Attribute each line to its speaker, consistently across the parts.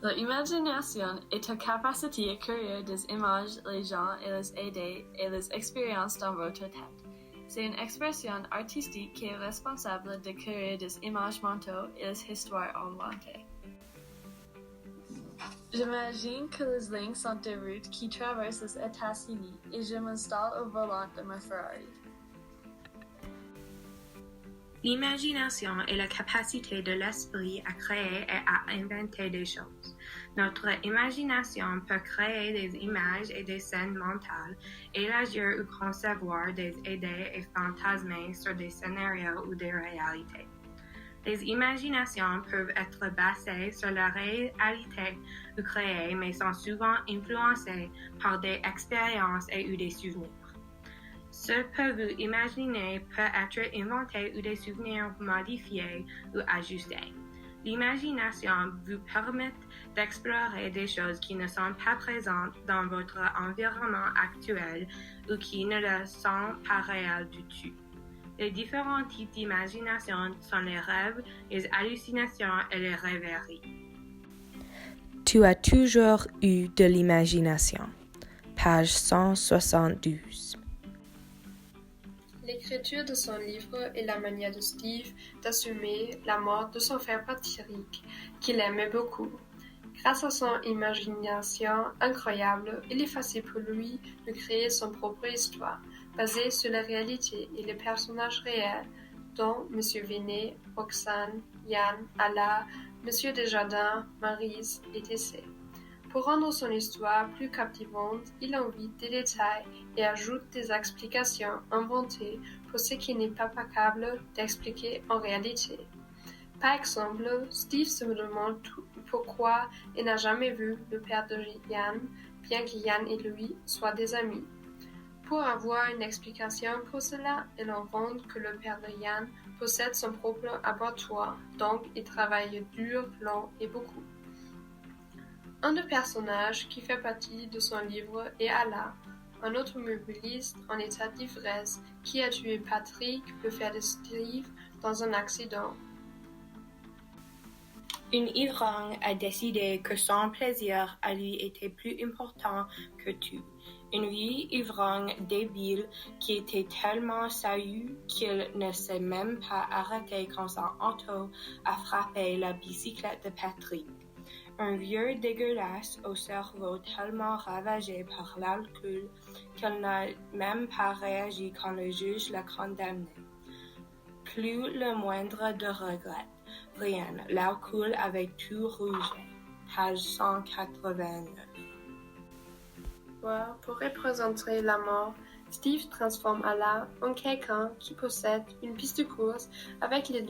Speaker 1: L'imagination est ta capacité à créer des images, les gens et les idées et les expériences dans votre tête. C'est une expression artistique qui est responsable de créer des images mentaux et des histoires inventées. J'imagine que les lignes sont des routes qui traversent les États-Unis et je m'installe au volant de ma Ferrari.
Speaker 2: L'imagination est la capacité de l'esprit à créer et à inventer des choses. Notre imagination peut créer des images et des scènes mentales, élargir ou concevoir des idées et fantasmer sur des scénarios ou des réalités. Les imaginations peuvent être basées sur la réalité ou créées, mais sont souvent influencées par des expériences et ou des souvenirs. Ce que vous imaginez peut être inventé ou des souvenirs modifiés ou ajustés. L'imagination vous permet d'explorer des choses qui ne sont pas présentes dans votre environnement actuel ou qui ne le sont pas réelles du tout. Les différents types d'imagination sont les rêves, les hallucinations et les rêveries.
Speaker 3: Tu as toujours eu de l'imagination. Page 172.
Speaker 4: L'écriture de son livre est la manière de Steve d'assumer la mort de son frère Patrick, qu'il aimait beaucoup. Grâce à son imagination incroyable, il est facile pour lui de créer son propre histoire, basée sur la réalité et les personnages réels, dont M. Vinet, Roxane, Yann, Allah, M. Desjardins, Maryse, etc. Pour rendre son histoire plus captivante, il invite des détails et ajoute des explications inventées pour ce qui n'est pas capable d'expliquer en réalité. Par exemple, Steve se demande pourquoi il n'a jamais vu le père de Yann, bien que Yann et lui soient des amis. Pour avoir une explication pour cela, il invente que le père de Yann possède son propre abattoir, donc il travaille dur, long et beaucoup. Un des personnages qui fait partie de son livre est Allah, un automobiliste en état d'ivresse qui a tué Patrick pour faire de Steve dans un accident.
Speaker 2: Une ivrogne a décidé que son plaisir à lui était plus important que tout. Une vieille ivrogne débile qui était tellement sérieux qu'il ne s'est même pas arrêté quand son auto a frappé la bicyclette de Patrick. Un vieux dégueulasse au cerveau tellement ravagé par l'alcool qu'il n'a même pas réagi quand le juge l'a condamné. Plus le moindre de regret. Rien, l'alcool avait tout rougé. Page 189.
Speaker 4: Pour représenter la mort, Steve transforme Allah en quelqu'un qui possède une piste de course avec le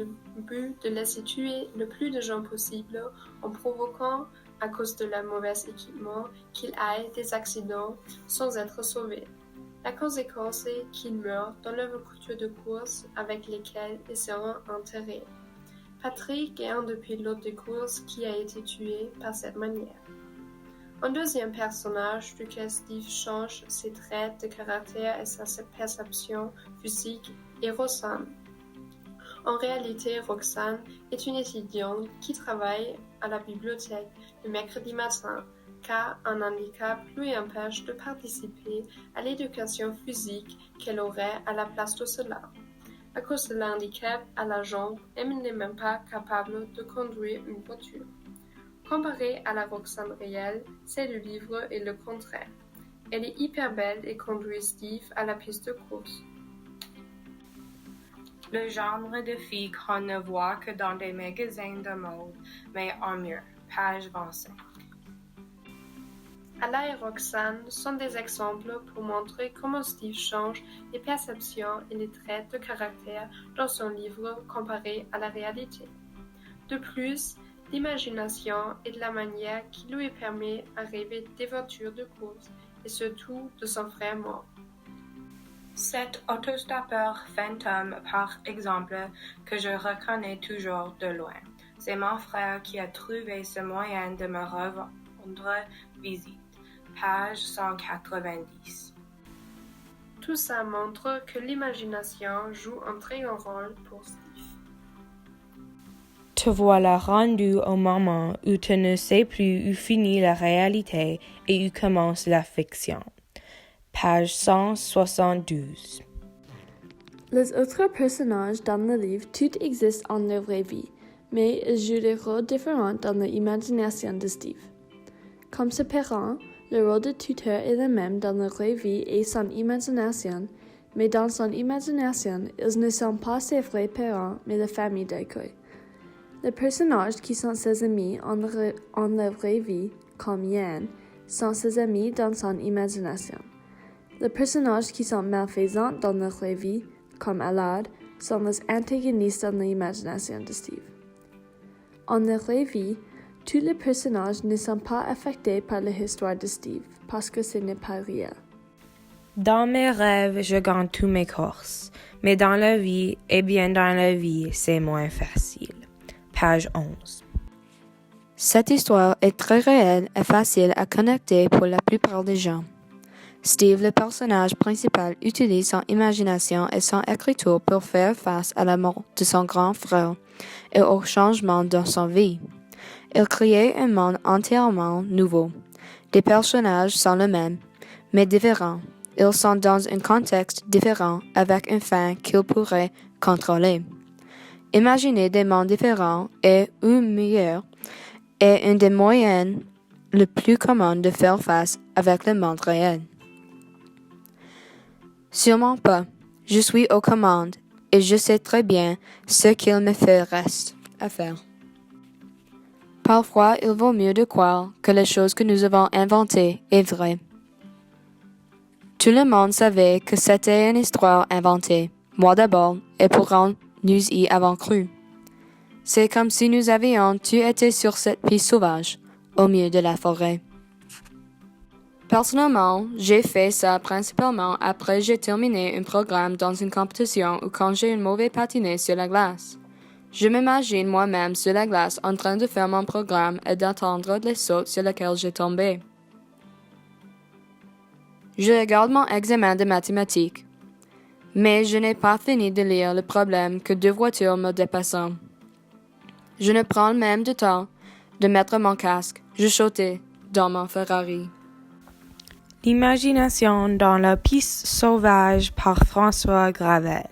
Speaker 4: but de laisser tuer le plus de gens possible en provoquant, à cause de leur mauvais équipement, qu'il ait des accidents sans être sauvé. La conséquence est qu'il meurt dans la voiture de course avec lesquelles ils seront enterrés. Patrick est un des pilotes de course qui a été tué par cette manière. Un deuxième personnage duquel Steve change ses traits de caractère et sa perception physique est Roxane. En réalité, Roxane est une étudiante qui travaille à la bibliothèque le mercredi matin, car un handicap lui empêche de participer à l'éducation physique qu'elle aurait à la place de cela. À cause de l'handicap à la jambe, elle n'est même pas capable de conduire une voiture. Comparé à la Roxane réelle, celle du livre est le contraire. Elle est hyper belle et conduit Steve à la piste de course.
Speaker 2: Le genre de fille qu'on ne voit que dans des magasins de mode, mais en mieux. Page 25.
Speaker 4: Allah et Roxane sont des exemples pour montrer comment Steve change les perceptions et les traits de caractère dans son livre comparé à la réalité. De plus, l'imagination est la manière qui lui permet de rêver des voitures de course et surtout de son frère mort.
Speaker 2: Cet autostoppeur fantôme, par exemple, que je reconnais toujours de loin. C'est mon frère qui a trouvé ce moyen de me rendre visite. Page 190.
Speaker 4: Tout ça montre que l'imagination joue un très grand rôle pour Steve.
Speaker 3: te voilà rendu au moment où tu ne sais plus où finit la réalité et où commence la fiction. Page 172.
Speaker 1: Les autres personnages dans le livre, tout existe en leur vraie vie, mais ils jouent des rôles différents dans l'imagination de Steve. Comme ses parents, le rôle de tuteur est le même dans la vraie vie et son imagination, mais dans son imagination, ils ne sont pas ses vrais parents, mais la famille d'accueil. Les personnages qui sont ses amis en la vraie vie, comme Yann, sont ses amis dans son imagination. Les personnages qui sont malfaisants dans la vraie vie, comme Alad, sont les antagonistes dans l'imagination de Steve. En la vraie vie, tous les personnages ne sont pas affectés par l'histoire de Steve, parce que ce n'est pas réel.
Speaker 3: Dans mes rêves, je gagne tous mes courses, mais dans la vie, c'est moins facile. Page 11.
Speaker 5: Cette histoire est très réelle et facile à connecter pour la plupart des gens. Steve, le personnage principal, utilise son imagination et son écriture pour faire face à la mort de son grand frère et aux changements dans son vie. Il crée un monde entièrement nouveau. Les personnages sont les mêmes, mais différents. Ils sont dans un contexte différent avec une fin qu'ils pourraient contrôler. Imaginer des mondes différents et ou meilleurs est un des moyens le plus commun de faire face avec le monde réel. Sûrement pas. Je suis aux commandes et je sais très bien ce qu'il me reste à faire. Parfois, il vaut mieux de croire que les choses que nous avons inventées est vraie. Tout le monde savait que c'était une histoire inventée, moi d'abord, et pourtant nous y avons cru. C'est comme si nous avions tous été sur cette piste sauvage, au milieu de la forêt. Personnellement, j'ai fait ça principalement après j'ai terminé un programme dans une compétition ou quand j'ai une mauvaise patinée sur la glace. Je m'imagine moi-même sur la glace en train de faire mon programme et d'attendre les sauts sur lesquels j'ai tombé. Je regarde mon examen de mathématiques, mais je n'ai pas fini de lire le problème que 2 voitures me dépassant. Je ne prends même du temps de mettre mon casque, je sautais dans mon Ferrari.
Speaker 3: L'imagination dans la piste sauvage par François Gravel.